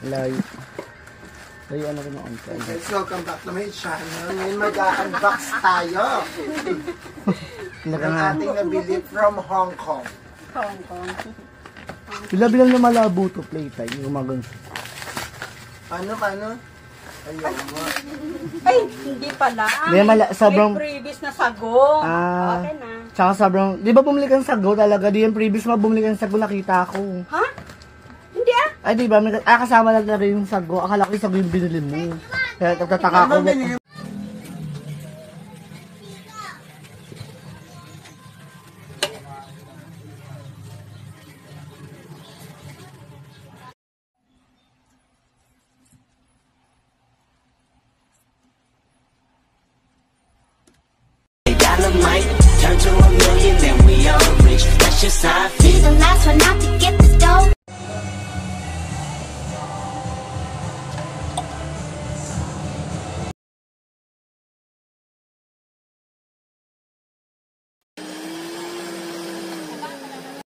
Layo. Layo ano rin ang onta. Guys, welcome back to my channel. Ngayon mag-unbox tayo. Ang ating nabili from Hong Kong. Hong Kong. Bilang na malabo to playtime. Yung mga ganun. Paano? Ayun mo. Ay, hindi pala. Sobrang... May previous na sago. Okay na. Tsaka sobrang... Di ba bumili kang sago talaga? Di yung previous mo bumili kang sago nakita ko. Ha? Hindi ah. Ay di ba? Kasama lang na rin yung sago. Akala ko yung sago yung binili mo. Kaya nagtataka ako. Turn to $1 million, then we all rich. That's just how I feel. Be the last one out to get